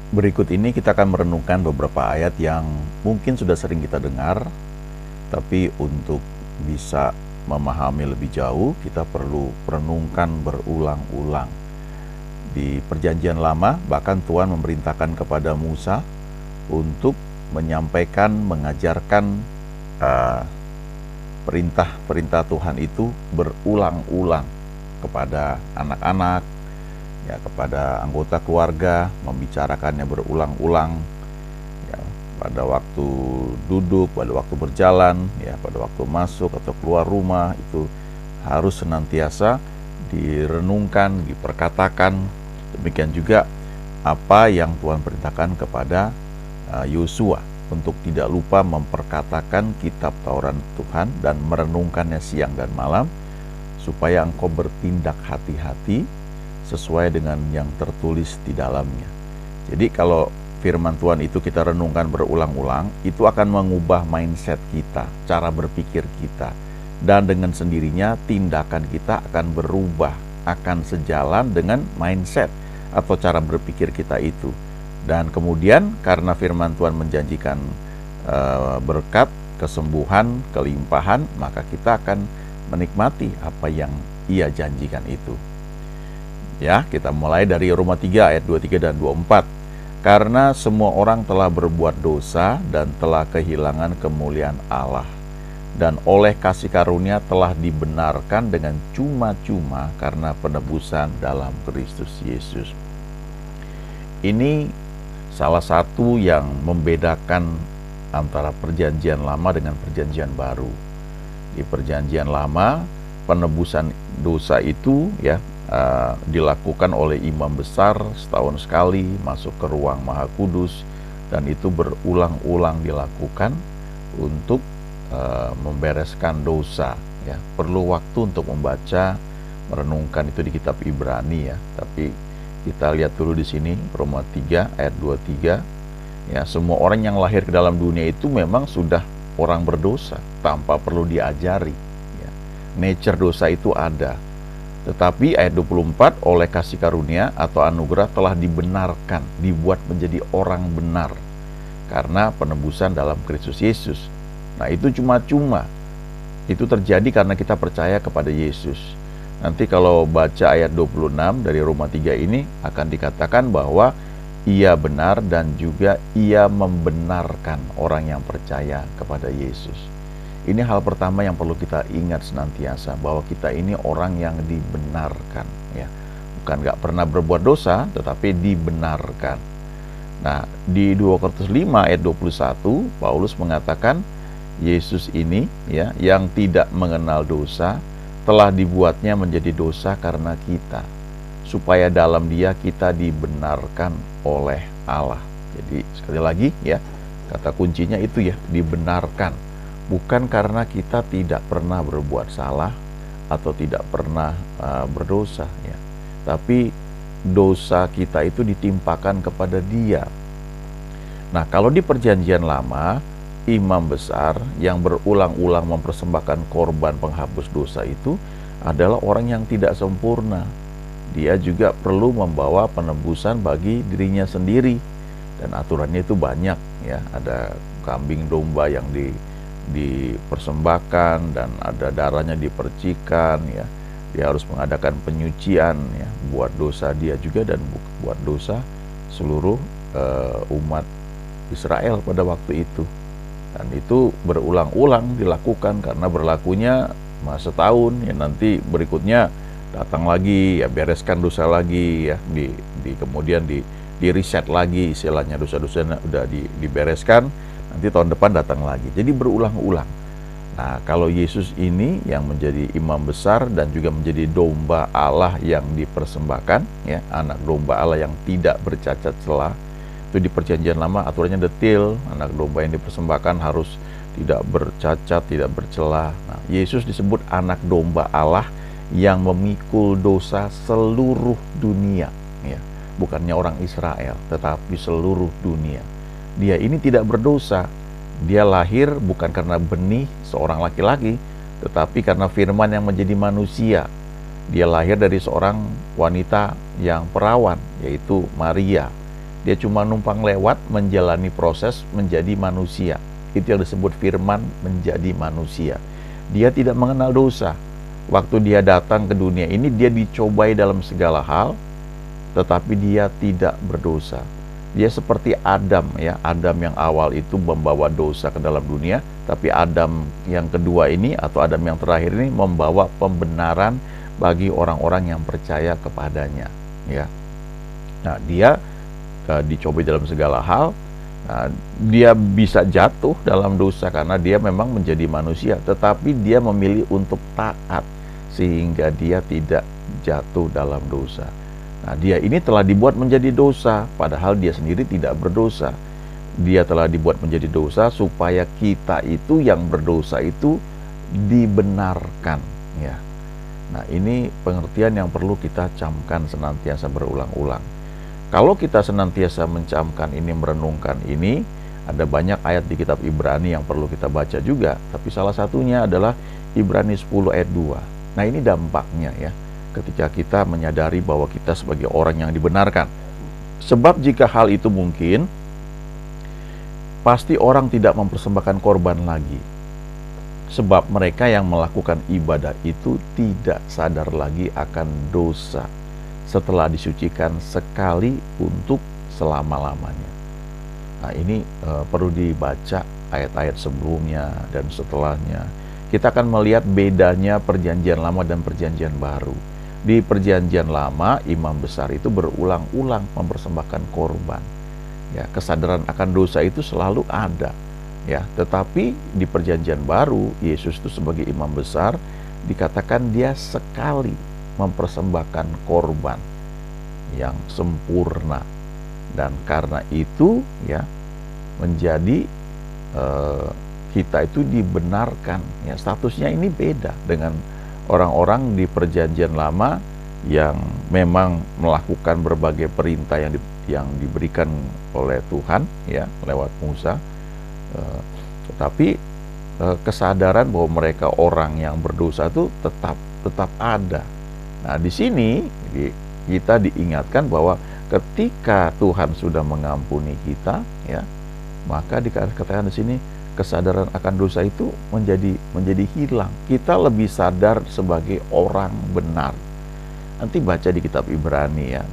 Berikut ini kita akan merenungkan beberapa ayat yang mungkin sudah sering kita dengar, tapi untuk bisa memahami lebih jauh, kita perlu renungkan berulang-ulang. Di Perjanjian Lama, bahkan Tuhan memerintahkan kepada Musa untuk menyampaikan, mengajarkan perintah-perintah Tuhan itu berulang-ulang kepada anak-anak, ya, kepada anggota keluarga, membicarakannya berulang-ulang, ya, pada waktu duduk, pada waktu berjalan, ya, pada waktu masuk atau keluar rumah, itu harus senantiasa direnungkan, diperkatakan. Demikian juga apa yang Tuhan perintahkan kepada Yosua untuk tidak lupa memperkatakan kitab Taurat Tuhan dan merenungkannya siang dan malam, supaya engkau bertindak hati-hati sesuai dengan yang tertulis di dalamnya. Jadi kalau firman Tuhan itu kita renungkan berulang-ulang, itu akan mengubah mindset kita, cara berpikir kita, dan dengan sendirinya tindakan kita akan berubah, akan sejalan dengan mindset atau cara berpikir kita itu. Dan kemudian karena firman Tuhan menjanjikan berkat, kesembuhan, kelimpahan, maka kita akan menikmati apa yang Ia janjikan itu. Ya, kita mulai dari Roma 3 ayat 23 dan 24. Karena semua orang telah berbuat dosa dan telah kehilangan kemuliaan Allah, dan oleh kasih karunia telah dibenarkan dengan cuma-cuma karena penebusan dalam Kristus Yesus. Ini salah satu yang membedakan antara perjanjian lama dengan perjanjian baru. Di perjanjian lama, penebusan dosa itu dilakukan oleh imam besar setahun sekali, masuk ke ruang Maha Kudus, dan itu berulang-ulang dilakukan untuk membereskan dosa. Ya, perlu waktu untuk membaca, merenungkan itu di kitab Ibrani, ya. Tapi kita lihat dulu di sini Roma 3 ayat 23. Ya, semua orang yang lahir ke dalam dunia itu memang sudah orang berdosa tanpa perlu diajari. Ya. Nature dosa itu ada. Tetapi ayat 24, oleh kasih karunia atau anugerah telah dibenarkan, dibuat menjadi orang benar karena penebusan dalam Kristus Yesus. Nah, itu cuma-cuma. Itu terjadi karena kita percaya kepada Yesus. Nanti kalau baca ayat 26 dari Roma 3 ini akan dikatakan bahwa Ia benar dan juga Ia membenarkan orang yang percaya kepada Yesus. Ini hal pertama yang perlu kita ingat senantiasa, bahwa kita ini orang yang dibenarkan, ya. Bukan gak pernah berbuat dosa, tetapi dibenarkan. Nah, di 2 Korintus 5 ayat 21, Paulus mengatakan Yesus ini, ya, yang tidak mengenal dosa, telah dibuatnya menjadi dosa karena kita, supaya dalam Dia kita dibenarkan oleh Allah. Jadi sekali lagi, ya, kata kuncinya itu, ya, dibenarkan. Bukan karena kita tidak pernah berbuat salah atau tidak pernah berdosa, ya. Tapi dosa kita itu ditimpakan kepada Dia. Nah, kalau di perjanjian lama, imam besar yang berulang-ulang mempersembahkan korban penghapus dosa itu adalah orang yang tidak sempurna. Dia juga perlu membawa penebusan bagi dirinya sendiri, dan aturannya itu banyak, ya. Ada kambing domba yang dipersembahkan, dan ada darahnya dipercikan, ya. Dia harus mengadakan penyucian, ya, buat dosa dia juga dan buat dosa seluruh umat Israel pada waktu itu. Dan itu berulang-ulang dilakukan karena berlakunya setahun, ya. Nanti berikutnya datang lagi, ya, bereskan dosa lagi, ya, kemudian di reset lagi, istilahnya dosa-dosanya udah dibereskan, nanti tahun depan datang lagi. Jadi berulang-ulang. Nah, kalau Yesus ini yang menjadi imam besar dan juga menjadi domba Allah yang dipersembahkan, ya, anak domba Allah yang tidak bercacat celah. Itu di perjanjian lama aturannya detail, anak domba yang dipersembahkan harus tidak bercacat, tidak bercelah. Nah, Yesus disebut anak domba Allah yang memikul dosa seluruh dunia, ya. Bukannya orang Israel, tetapi seluruh dunia. Dia ini tidak berdosa. Dia lahir bukan karena benih seorang laki-laki, tetapi karena firman yang menjadi manusia. Dia lahir dari seorang wanita yang perawan, yaitu Maria. Dia cuma numpang lewat, menjalani proses menjadi manusia. Itu yang disebut firman menjadi manusia. Dia tidak mengenal dosa. Waktu dia datang ke dunia ini, dia dicobai dalam segala hal, tetapi dia tidak berdosa. Dia seperti Adam, ya. Adam yang awal itu membawa dosa ke dalam dunia, tapi Adam yang kedua ini atau Adam yang terakhir ini membawa pembenaran bagi orang-orang yang percaya kepadanya, ya. Nah, dia dicobai dalam segala hal. Nah, dia bisa jatuh dalam dosa karena dia memang menjadi manusia, tetapi dia memilih untuk taat sehingga dia tidak jatuh dalam dosa. Nah, dia ini telah dibuat menjadi dosa, padahal dia sendiri tidak berdosa. Dia telah dibuat menjadi dosa supaya kita itu yang berdosa itu dibenarkan, ya. Nah, ini pengertian yang perlu kita camkan senantiasa berulang-ulang. Kalau kita senantiasa mencamkan ini, merenungkan ini, ada banyak ayat di kitab Ibrani yang perlu kita baca juga, tapi salah satunya adalah Ibrani 10 ayat 2. Nah, ini dampaknya, ya, ketika kita menyadari bahwa kita sebagai orang yang dibenarkan. Sebab jika hal itu mungkin, pasti orang tidak mempersembahkan korban lagi. Sebab mereka yang melakukan ibadah itu tidak sadar lagi akan dosa setelah disucikan sekali untuk selama-lamanya. Nah, ini perlu dibaca ayat-ayat sebelumnya dan setelahnya. Kita akan melihat bedanya perjanjian lama dan perjanjian baru. Di perjanjian lama, imam besar itu berulang-ulang mempersembahkan korban. Ya, kesadaran akan dosa itu selalu ada. Ya, tetapi di perjanjian baru, Yesus itu sebagai imam besar dikatakan dia sekali mempersembahkan korban yang sempurna, dan karena itu, ya, menjadi kita itu dibenarkan, ya. Statusnya ini beda dengan orang-orang di perjanjian lama yang memang melakukan berbagai perintah yang diberikan oleh Tuhan, ya, lewat Musa, tetapi kesadaran bahwa mereka orang yang berdosa itu tetap ada. Nah, di sini kita diingatkan bahwa ketika Tuhan sudah mengampuni kita, ya, maka dikatakan di sini kesadaran akan dosa itu menjadi hilang. Kita lebih sadar sebagai orang benar. Nanti baca di kitab Ibrani, ya.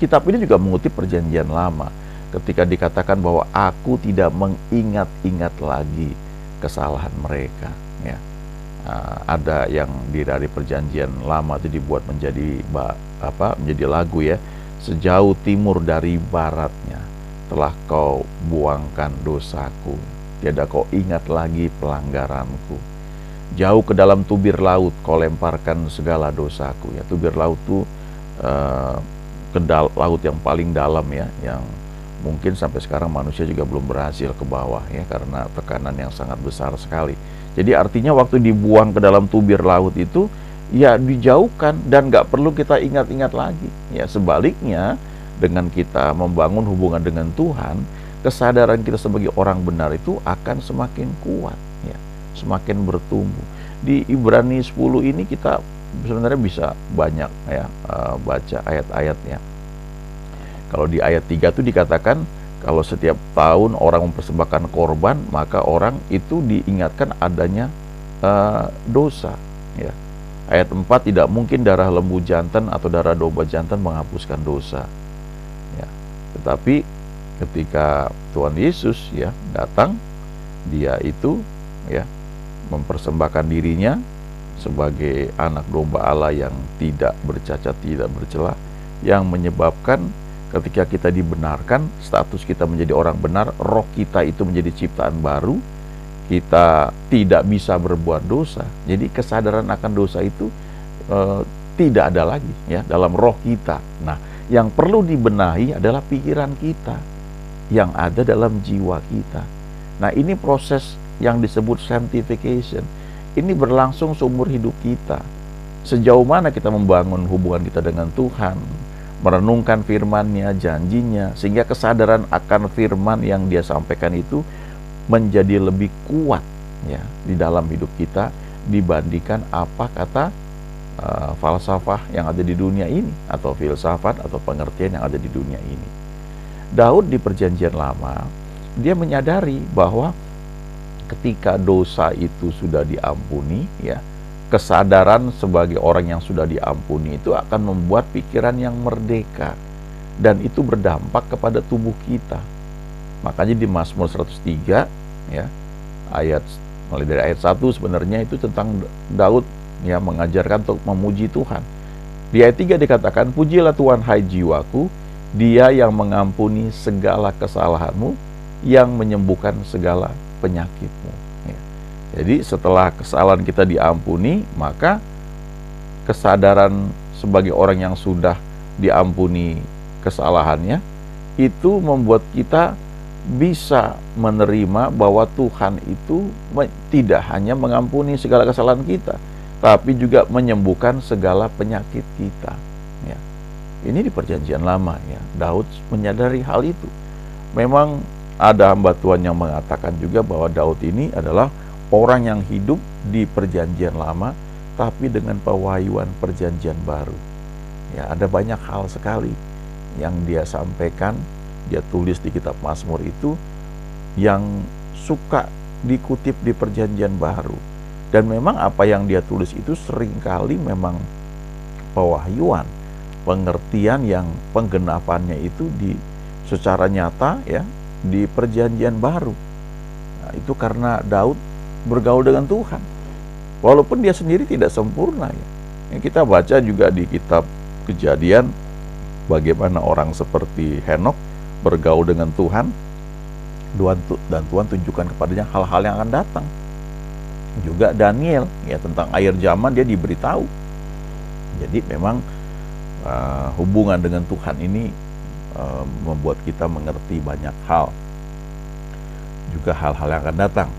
Kitab ini juga mengutip perjanjian lama. Ketika dikatakan bahwa aku tidak mengingat-ingat lagi kesalahan mereka, ya. Ada yang dari perjanjian lama itu dibuat menjadi lagu, ya. Sejauh timur dari baratnya telah kau buangkan dosaku, tiada kau ingat lagi pelanggaranku. Jauh ke dalam tubir laut kau lemparkan segala dosaku, ya. Tubir laut itu laut yang paling dalam, ya, yang mungkin sampai sekarang manusia juga belum berhasil ke bawah, ya, karena tekanan yang sangat besar sekali. Jadi artinya waktu dibuang ke dalam tubir laut itu, ya, dijauhkan dan nggak perlu kita ingat-ingat lagi. Ya, sebaliknya dengan kita membangun hubungan dengan Tuhan, kesadaran kita sebagai orang benar itu akan semakin kuat, ya, semakin bertumbuh. Di Ibrani 10 ini kita sebenarnya bisa banyak, ya, baca ayat-ayatnya. Kalau di ayat 3 itu dikatakan kalau setiap tahun orang mempersembahkan korban, maka orang itu diingatkan adanya dosa, ya. Ayat 4, tidak mungkin darah lembu jantan atau darah domba jantan menghapuskan dosa, ya. Tetapi ketika Tuhan Yesus, ya, datang, dia itu, ya, mempersembahkan dirinya sebagai anak domba Allah yang tidak bercacat, tidak bercela, yang menyebabkan ketika kita dibenarkan, status kita menjadi orang benar, roh kita itu menjadi ciptaan baru, kita tidak bisa berbuat dosa. Jadi kesadaran akan dosa itu tidak ada lagi, ya, dalam roh kita. Nah, yang perlu dibenahi adalah pikiran kita, yang ada dalam jiwa kita. Nah, ini proses yang disebut sanctification. Ini berlangsung seumur hidup kita. Sejauh mana kita membangun hubungan kita dengan Tuhan, merenungkan firman-Nya, janjinya, sehingga kesadaran akan firman yang Dia sampaikan itu menjadi lebih kuat, ya, di dalam hidup kita dibandingkan apa kata falsafah yang ada di dunia ini, atau filsafat atau pengertian yang ada di dunia ini. Daud di Perjanjian Lama, dia menyadari bahwa ketika dosa itu sudah diampuni, ya, kesadaran sebagai orang yang sudah diampuni itu akan membuat pikiran yang merdeka, dan itu berdampak kepada tubuh kita. Makanya di Mazmur 103, ya, mulai dari ayat 1 sebenarnya itu tentang Daud, ya, mengajarkan untuk memuji Tuhan. Di ayat 3 dikatakan, pujilah Tuhan hai jiwaku, Dia yang mengampuni segala kesalahanmu, yang menyembuhkan segala penyakitmu. Ya. Jadi setelah kesalahan kita diampuni, maka kesadaran sebagai orang yang sudah diampuni kesalahannya, itu membuat kita bisa menerima bahwa Tuhan itu tidak hanya mengampuni segala kesalahan kita, tapi juga menyembuhkan segala penyakit kita. Ya. Ini di Perjanjian Lama, ya. Daud menyadari hal itu. Memang ada hamba Tuhan yang mengatakan juga bahwa Daud ini adalah orang yang hidup di Perjanjian Lama, tapi dengan pewahyuan Perjanjian Baru. Ya, ada banyak hal sekali yang dia sampaikan, dia tulis di kitab Mazmur itu yang suka dikutip di Perjanjian Baru. Dan memang apa yang dia tulis itu seringkali memang pewahyuan, pengertian yang penggenapannya itu secara nyata, ya, di Perjanjian Baru. Nah, itu karena Daud bergaul dengan Tuhan, walaupun dia sendiri tidak sempurna, ya. Yang kita baca juga di kitab Kejadian, bagaimana orang seperti Henokh bergaul dengan Tuhan, dan Tuhan tunjukkan kepadanya hal-hal yang akan datang. Juga Daniel, ya, tentang akhir zaman dia diberitahu. Jadi memang hubungan dengan Tuhan ini membuat kita mengerti banyak hal, juga hal-hal yang akan datang.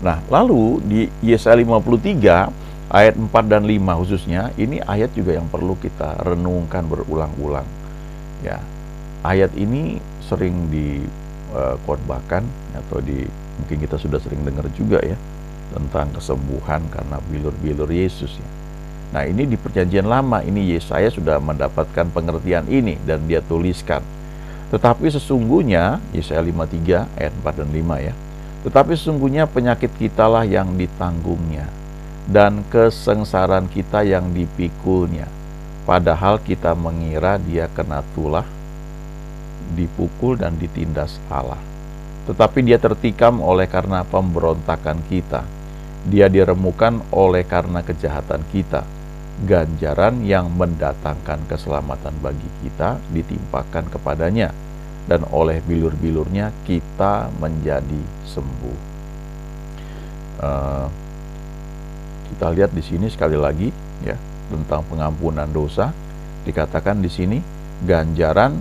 Nah, lalu di Yesaya 53 ayat 4 dan 5 khususnya, ini ayat juga yang perlu kita renungkan berulang-ulang. Ya, ayat ini sering dikhotbahkan, atau mungkin kita sudah sering dengar juga, ya, tentang kesembuhan karena bilur-bilur Yesus, ya. Nah, ini di Perjanjian Lama, ini Yesaya sudah mendapatkan pengertian ini dan dia tuliskan. Tetapi sesungguhnya, Yesaya 53 ayat 4 dan 5, ya. Tetapi sesungguhnya penyakit kitalah yang ditanggungnya, dan kesengsaraan kita yang dipikulnya. Padahal kita mengira dia kena tulah, dipukul dan ditindas Allah. Tetapi dia tertikam oleh karena pemberontakan kita. Dia diremukan oleh karena kejahatan kita. Ganjaran yang mendatangkan keselamatan bagi kita ditimpakan kepadanya, dan oleh bilur-bilurnya kita menjadi sembuh. Kita lihat di sini sekali lagi, ya, tentang pengampunan dosa. Dikatakan di sini ganjaran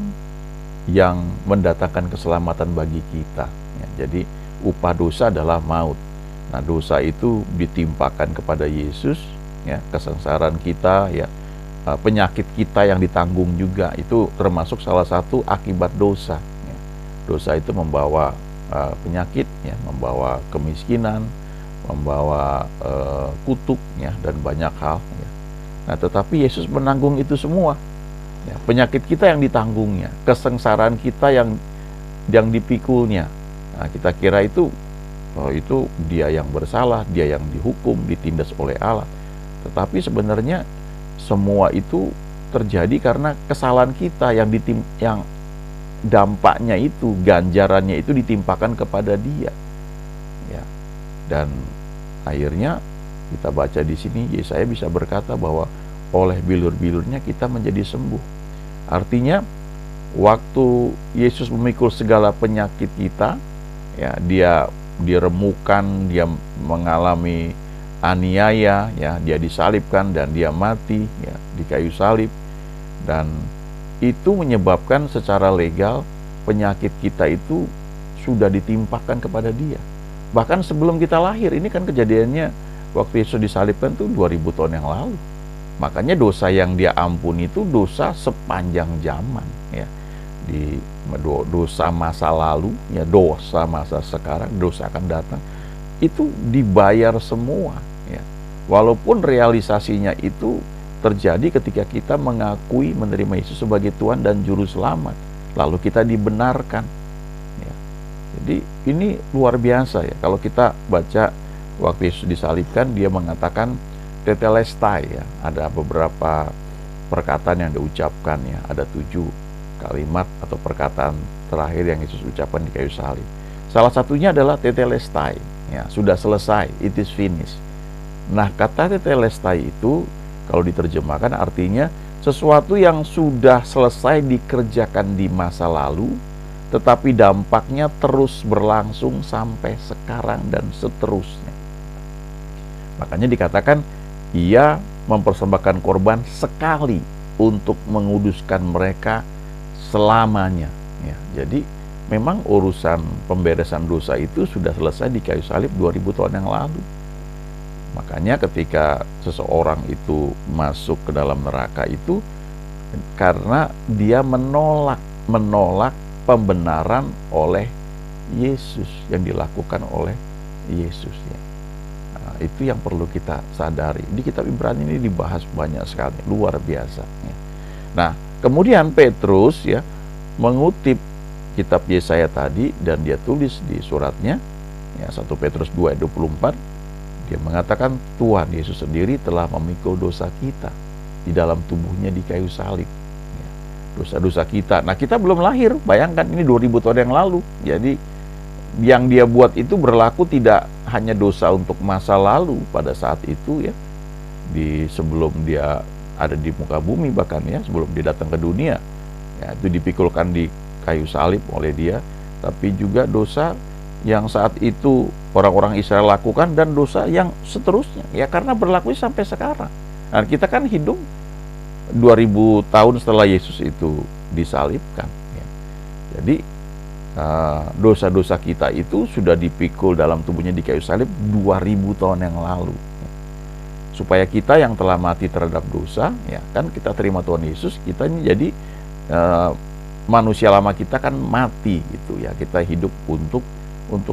yang mendatangkan keselamatan bagi kita. Ya, jadi upah dosa adalah maut. Nah, dosa itu ditimpakan kepada Yesus, ya, kesengsaraan kita, ya, penyakit kita yang ditanggung juga, itu termasuk salah satu akibat dosa, ya. Dosa itu membawa penyakit, ya, membawa kemiskinan, membawa kutuk, ya, dan banyak hal, ya. Nah, tetapi Yesus menanggung itu semua, ya, penyakit kita yang ditanggungnya, kesengsaraan kita yang dipikulnya. Nah, kita kira itu dia yang bersalah, dia yang dihukum, ditindas oleh Allah. Tetapi sebenarnya semua itu terjadi karena kesalahan kita yang dampaknya itu, ganjarannya itu ditimpakan kepada dia, ya. Dan akhirnya kita baca di sini, Yesaya bisa berkata bahwa oleh bilur-bilurnya kita menjadi sembuh. Artinya waktu Yesus memikul segala penyakit kita, ya, dia diremukan, dia mengalami aniaya, ya, dia disalibkan dan dia mati, ya, di kayu salib, dan itu menyebabkan secara legal penyakit kita itu sudah ditimpakan kepada dia. Bahkan sebelum kita lahir, ini kan kejadiannya waktu Yesus disalibkan itu 2000 tahun yang lalu. Makanya dosa yang dia ampuni itu dosa sepanjang zaman, ya. Dosa masa lalu, ya, dosa masa sekarang, dosa akan datang, itu dibayar semua, ya. Walaupun realisasinya itu terjadi ketika kita mengakui menerima Yesus sebagai Tuhan dan Juru Selamat. lalu kita dibenarkan. Ya. Jadi ini luar biasa ya. Kalau kita baca waktu Yesus disalibkan, dia mengatakan tetelestai ya. Ada beberapa perkataan yang diucapkan ya. Ada 7 kalimat atau perkataan terakhir yang Yesus ucapkan di kayu salib. Salah satunya adalah tetelestai ya. Sudah selesai, it is finished. Nah, kata tetelestai itu kalau diterjemahkan artinya sesuatu yang sudah selesai dikerjakan di masa lalu, tetapi dampaknya terus berlangsung sampai sekarang dan seterusnya. Makanya dikatakan ia mempersembahkan korban sekali untuk menguduskan mereka selamanya. Ya, jadi memang urusan pemberesan dosa itu sudah selesai di kayu salib 2000 tahun yang lalu. Makanya ketika seseorang itu masuk ke dalam neraka itu karena dia menolak pembenaran oleh Yesus yang dilakukan oleh Yesus ya. Nah, itu yang perlu kita sadari. Di kitab Ibrani ini dibahas banyak sekali, luar biasa ya. Nah, kemudian Petrus ya mengutip kitab Yesaya tadi dan dia tulis di suratnya ya 1 Petrus 2 ayat 24. Dia mengatakan Tuhan Yesus sendiri telah memikul dosa kita di dalam tubuhnya di kayu salib. Ya, dosa-dosa kita. Nah, kita belum lahir. Bayangkan ini 2000 tahun yang lalu. Jadi yang dia buat itu berlaku tidak hanya dosa untuk masa lalu pada saat itu ya. Sebelum dia ada di muka bumi bahkan ya, sebelum dia datang ke dunia. Ya, itu dipikulkan di kayu salib oleh dia, tapi juga dosa yang saat itu orang-orang Israel lakukan dan dosa yang seterusnya ya, karena berlaku sampai sekarang. Nah, kita kan hidup 2000 tahun setelah Yesus itu disalibkan ya. Jadi dosa-dosa kita itu sudah dipikul dalam tubuhnya di kayu salib 2000 tahun yang lalu ya. Supaya kita yang telah mati terhadap dosa ya, kan kita terima Tuhan Yesus, kita ini jadi manusia lama kita kan mati gitu ya. Kita hidup untuk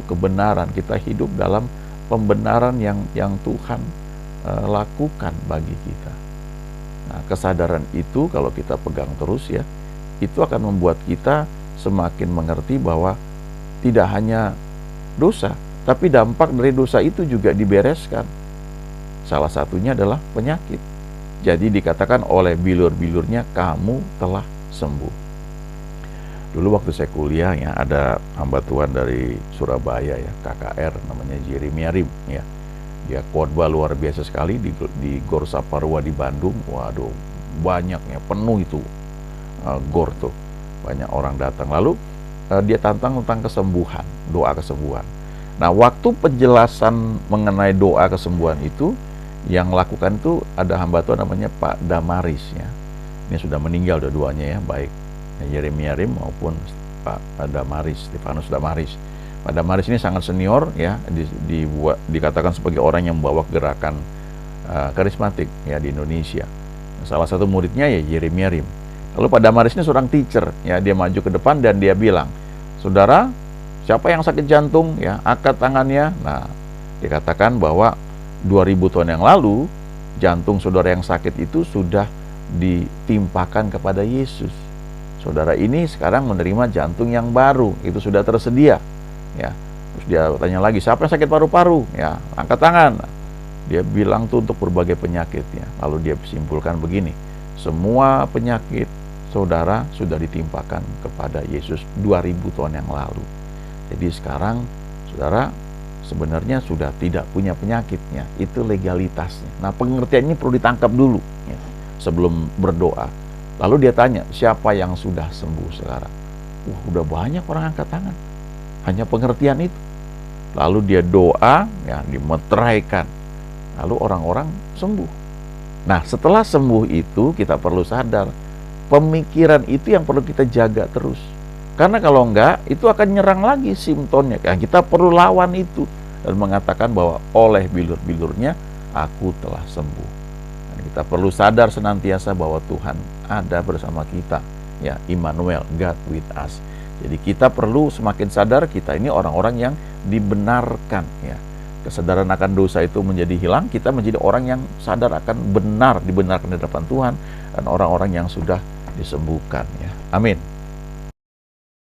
kebenaran, kita hidup dalam pembenaran yang Tuhan lakukan bagi kita. Nah, kesadaran itu kalau kita pegang terus ya, itu akan membuat kita semakin mengerti bahwa tidak hanya dosa, tapi dampak dari dosa itu juga dibereskan. Salah satunya adalah penyakit. Jadi dikatakan oleh bilur-bilurnya kamu telah sembuh. Dulu waktu saya kuliah ya, ada hamba Tuhan dari Surabaya ya, KKR namanya Jeremy Rim ya. Dia khotbah luar biasa sekali di Gor Saparua di Bandung. Waduh, banyaknya, penuh itu gor tuh. Banyak orang datang. Lalu dia tantang tentang kesembuhan, doa kesembuhan. Nah, waktu penjelasan mengenai doa kesembuhan itu, yang lakukan itu ada hamba Tuhan namanya Pak Damaris ya. Ini sudah meninggal dua-duanya ya, baik Yeremia Rim maupun Pak Damaris, Stefanus Damaris. Pak Damaris ini sangat senior ya, dikatakan sebagai orang yang membawa gerakan karismatik ya di Indonesia. Salah satu muridnya ya Yeremia Rim. Lalu Pak Damaris ini seorang teacher ya, dia maju ke depan dan dia bilang, "Saudara, siapa yang sakit jantung ya, angkat tangannya." Nah, dikatakan bahwa 2000 tahun yang lalu jantung saudara yang sakit itu sudah ditimpakan kepada Yesus. Saudara ini sekarang menerima jantung yang baru, itu sudah tersedia ya. Terus dia tanya lagi, siapa yang sakit paru-paru ya, angkat tangan. Dia bilang tuh untuk berbagai penyakitnya. Lalu dia simpulkan begini, semua penyakit saudara sudah ditimpakan kepada Yesus 2000 tahun yang lalu. Jadi sekarang saudara sebenarnya sudah tidak punya penyakitnya, itu legalitasnya. Nah, pengertian ini perlu ditangkap dulu ya, sebelum berdoa. Lalu dia tanya, siapa yang sudah sembuh sekarang? Udah banyak orang angkat tangan. Hanya pengertian itu. Lalu dia doa, ya dimeteraikan. Lalu orang-orang sembuh. Nah, setelah sembuh itu kita perlu sadar, pemikiran itu yang perlu kita jaga terus. Karena kalau enggak, itu akan nyerang lagi simptomnya. Nah, kita perlu lawan itu dan mengatakan bahwa oleh bilur-bilurnya aku telah sembuh. Kita perlu sadar senantiasa bahwa Tuhan ada bersama kita ya, Immanuel, God with us. Jadi kita perlu semakin sadar kita ini orang-orang yang dibenarkan ya. Kesadaran akan dosa itu menjadi hilang, kita menjadi orang yang sadar akan benar, dibenarkan di hadapan Tuhan, dan orang-orang yang sudah disembuhkan ya. Amin.